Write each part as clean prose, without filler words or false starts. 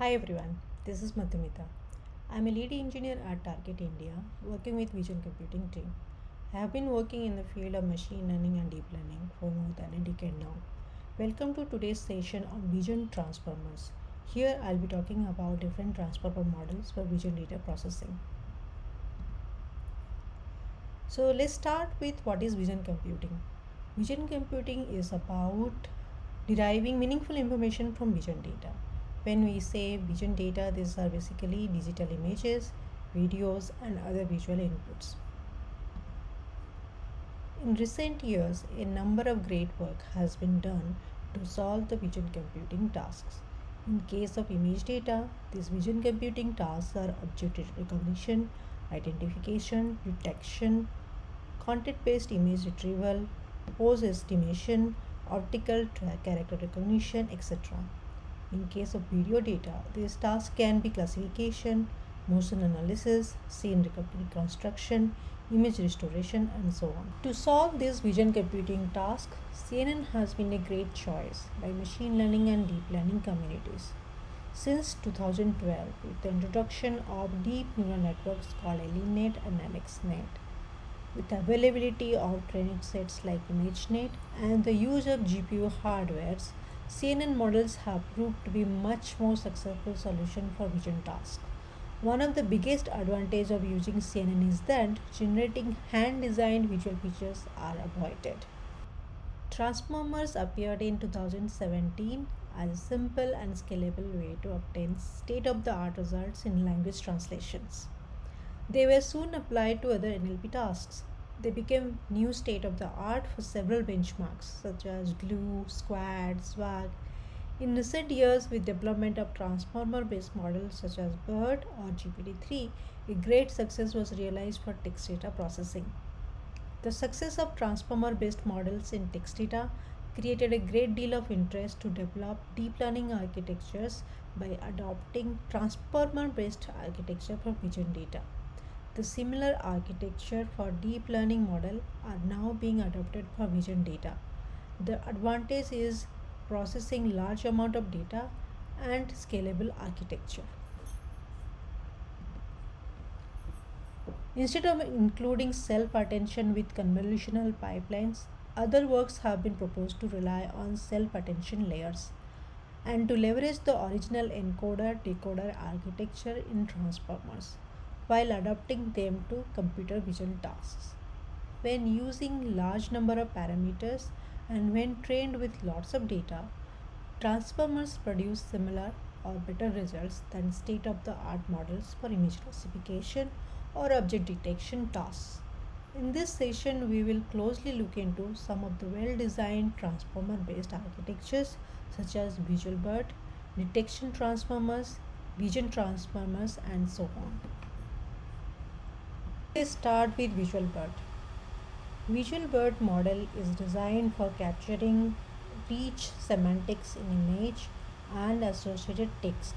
Hi everyone, this is Madhumita. I'm a lead engineer at Target India working with Vision Computing team. I have been working in the field of machine learning and deep learning for more than a decade now. Welcome to today's session on Vision Transformers. Here I'll be talking about different transformer models for vision data processing. So let's start with what is vision computing. Vision computing is about deriving meaningful information from vision data. When we say vision data, these are basically digital images, videos, and other visual inputs. In recent years, a number of great work has been done to solve the vision computing tasks. In case of image data, these vision computing tasks are object recognition, identification, detection, content-based image retrieval, pose estimation, character recognition, etc. In case of video data, these tasks can be classification, motion analysis, scene reconstruction, image restoration, and so on. To solve this vision computing task, CNN has been a great choice by machine learning and deep learning communities. Since 2012, with the introduction of deep neural networks called AliNet and AlexNet, with availability of training sets like ImageNet and the use of GPU hardwares, CNN models have proved to be much more successful solution for vision tasks. One of the biggest advantages of using CNN is that generating hand-designed visual features are avoided. Transformers appeared in 2017 as a simple and scalable way to obtain state-of-the-art results in language translations. They were soon applied to other NLP tasks. They became new state of the art for several benchmarks such as GLUE, SQuAD, SWAG. In recent years, with development of transformer-based models such as BERT or GPT-3, a great success was realized for text data processing. The success of transformer-based models in text data created a great deal of interest to develop deep learning architectures by adopting transformer-based architecture for vision data. The similar architecture for deep learning model are now being adopted for vision data. The advantage is processing large amount of data and scalable architecture. Instead of including self-attention with convolutional pipelines, other works have been proposed to rely on self-attention layers and to leverage the original encoder-decoder architecture in transformers while adapting them to computer vision tasks. When using large number of parameters and when trained with lots of data, transformers produce similar or better results than state-of-the-art models for image classification or object detection tasks. In this session, we will closely look into some of the well-designed transformer-based architectures such as Visual BERT, detection transformers, vision transformers, and so on. Let's start with Visual BERT. Visual BERT model is designed for capturing rich semantics in image and associated text.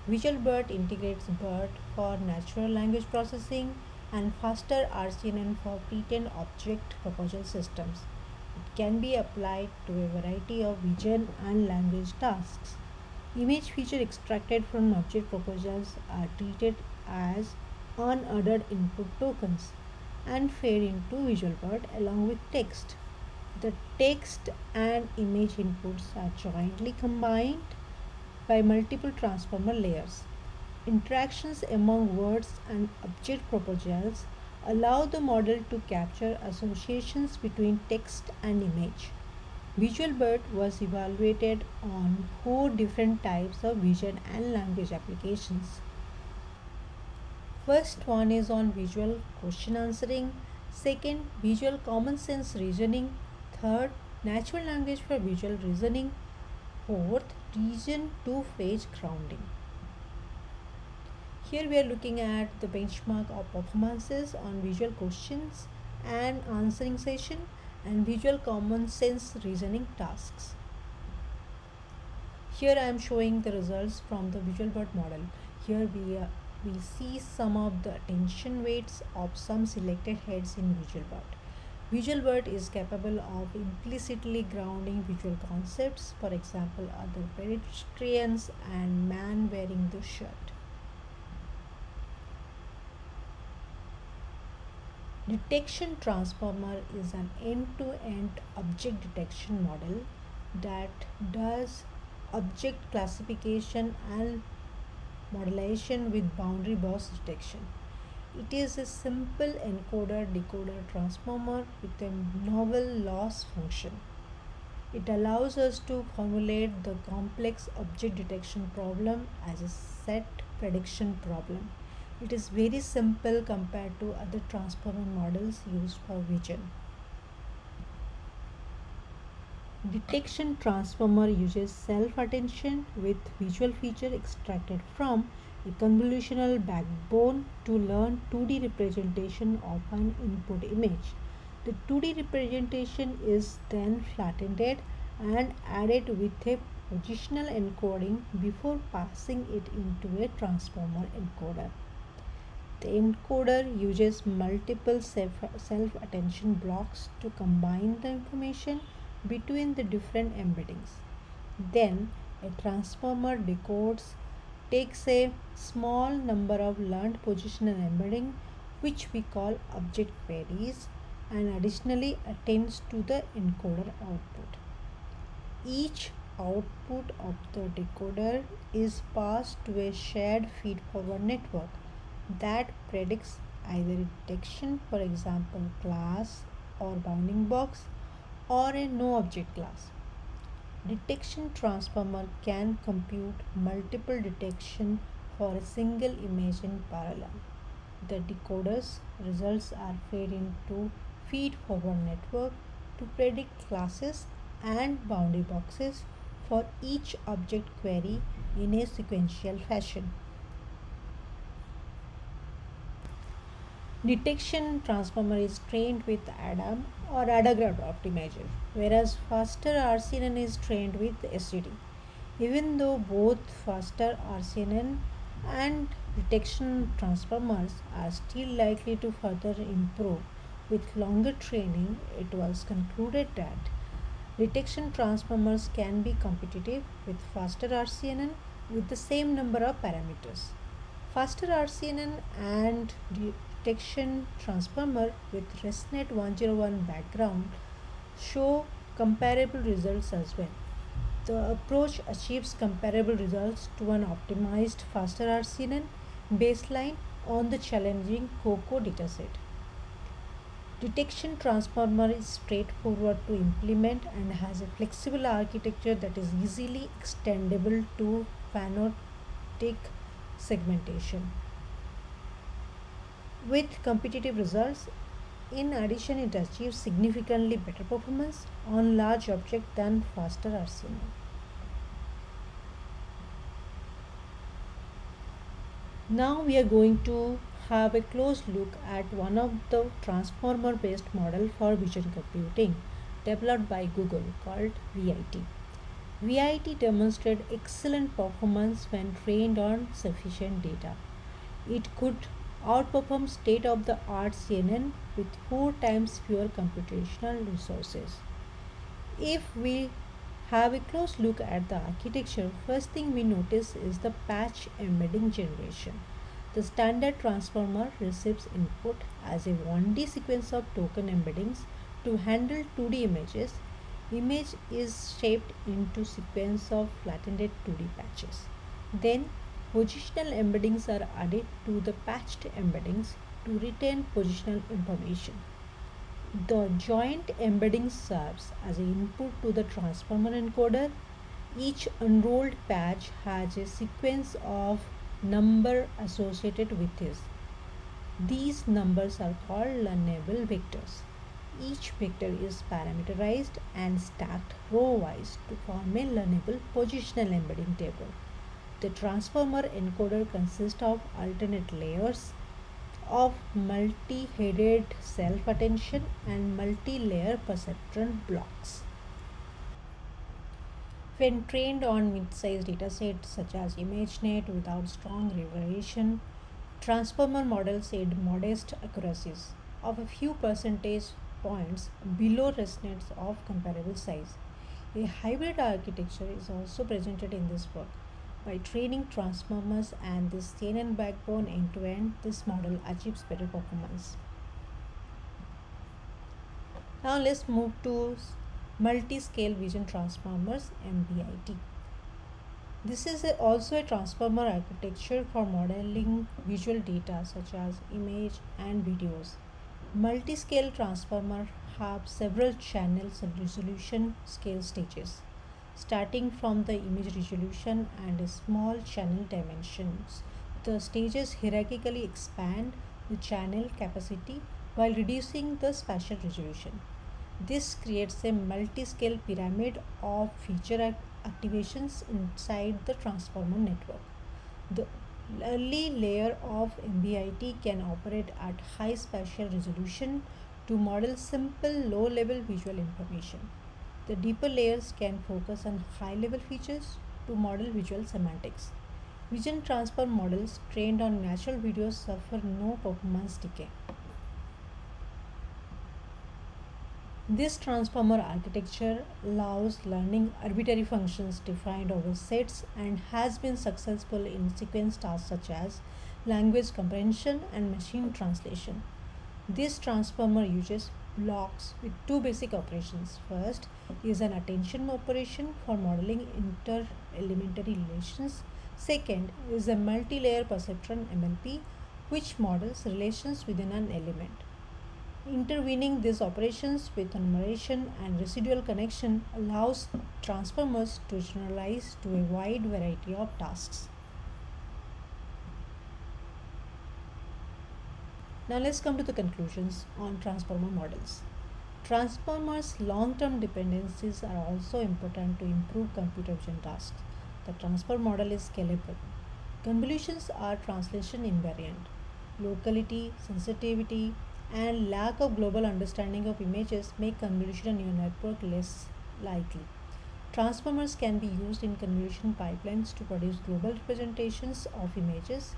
Visual BERT integrates BERT for natural language processing and faster RCNN for pre-trained object proposal systems. It can be applied to a variety of vision and language tasks. Image feature extracted from object proposals are treated as unordered input tokens and fed into Visual BERT along with text. The text and image inputs are jointly combined by multiple transformer layers. Interactions among words and object proposals allow the model to capture associations between text and image. Visual BERT was evaluated on 4 different types of vision and language applications. First one is on visual question answering, second, visual common sense reasoning, third, natural language for visual reasoning, fourth, region to phase grounding. Here we are looking at the benchmark of performances on visual questions and answering session and visual common sense reasoning tasks. Here I am showing the results from the Visual BERT model. Here we see some of the attention weights of some selected heads in Visual BERT. Visual world is capable of implicitly grounding visual concepts, for example, other pedestrians and man wearing the shirt. Detection transformer is an end-to-end object detection model that does object classification and modelization with boundary box detection. It is a simple encoder decoder transformer with a novel loss function. It allows us to formulate the complex object detection problem as a set prediction problem. It is very simple compared to other transformer models used for vision. Detection transformer uses self-attention with visual feature extracted from a convolutional backbone to learn 2D representation of an input image. The 2D representation is then flattened and added with a positional encoding before passing it into a transformer encoder. The encoder uses multiple self-attention blocks to combine the information between the different embeddings. Then a transformer decodes takes a small number of learned positional embedding which we call object queries and additionally attends to the encoder output. Each output of the decoder is passed to a shared feed forward network that predicts either a detection, for example, class or bounding box, or a no object class. Detection transformer can compute multiple detection for a single image in parallel. The decoder's results are fed into feed forward network to predict classes and boundary boxes for each object query in a sequential fashion. Detection transformer is trained with ADAM or Adagrat optimizer, whereas faster RCNN is trained with SGD. Even though both faster RCNN and detection transformers are still likely to further improve with longer training, it was concluded that detection transformers can be competitive with faster RCNN with the same number of parameters. Faster RCNN and detection transformer with ResNet 101 background show comparable results as well. The approach achieves comparable results to an optimized faster RCNN baseline on the challenging COCO dataset. Detection transformer is straightforward to implement and has a flexible architecture that is easily extendable to phenotypic segmentation. With competitive results, in addition, it achieves significantly better performance on large objects than faster RCNN. Now we are going to have a close look at one of the transformer based model for vision computing developed by Google called VIT. VIT demonstrated excellent performance when trained on sufficient data. It could outperform state of the art CNN with 4 times fewer computational resources. If we have a close look at the architecture, first thing we notice is the patch embedding generation. The standard transformer receives input as a 1D sequence of token embeddings to handle 2D images. Image is shaped into sequence of flattened 2D patches. Then positional embeddings are added to the patched embeddings to retain positional information. The joint embedding serves as an input to the transformer encoder. Each unrolled patch has a sequence of number associated with it. These numbers are called learnable vectors. Each vector is parameterized and stacked row-wise to form a learnable positional embedding table. The transformer encoder consists of alternate layers of multi-headed self-attention and multi-layer perceptron blocks. When trained on mid-sized datasets such as ImageNet without strong regression, transformer models aid modest accuracies of a few percentage points below ResNets of comparable size. A hybrid architecture is also presented in this work. By training transformers and the CNN backbone end to end, this model achieves better performance. Now let's move to multi-scale vision transformers MBIT. This is also a transformer architecture for modeling visual data such as image and videos. Multi-scale transformer have several channels and resolution scale stages, starting from the image resolution and small channel dimensions. The stages hierarchically expand the channel capacity while reducing the spatial resolution. This creates a multi-scale pyramid of feature activations inside the transformer network. The early layer of MBIT can operate at high spatial resolution to model simple low-level visual information. The deeper layers can focus on high-level features to model visual semantics. Vision transfer models trained on natural videos suffer no performance decay. This transformer architecture allows learning arbitrary functions defined over sets and has been successful in sequence tasks such as language comprehension and machine translation. This transformer uses blocks with two basic operations. First is an attention operation for modeling inter-elementary relations. Second is a multi-layer perceptron MLP which models relations within an element. Intervening these operations with enumeration and residual connection allows transformers to generalize to a wide variety of tasks. Now let's come to the conclusions on transformer models. Transformers' long-term dependencies are also important to improve computer vision tasks. The transfer model is scalable. Convolutions are translation invariant. Locality, sensitivity, and lack of global understanding of images make convolution in your network less likely. Transformers can be used in convolution pipelines to produce global representations of images.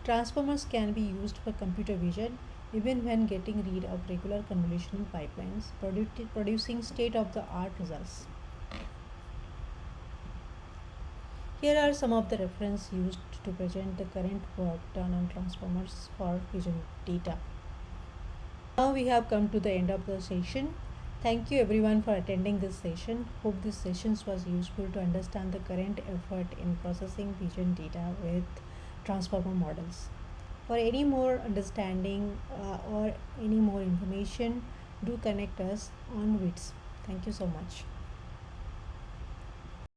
Transformers can be used for computer vision even when getting rid of regular convolutional pipelines, producing state-of-the-art results. Here are some of the references used to present the current work done on transformers for vision data. Now we have come to the end of the session. Thank you everyone for attending this session. Hope this session was useful to understand the current effort in processing vision data with transformer models. For any more understanding or any more information, do connect us on WITS. Thank you so much.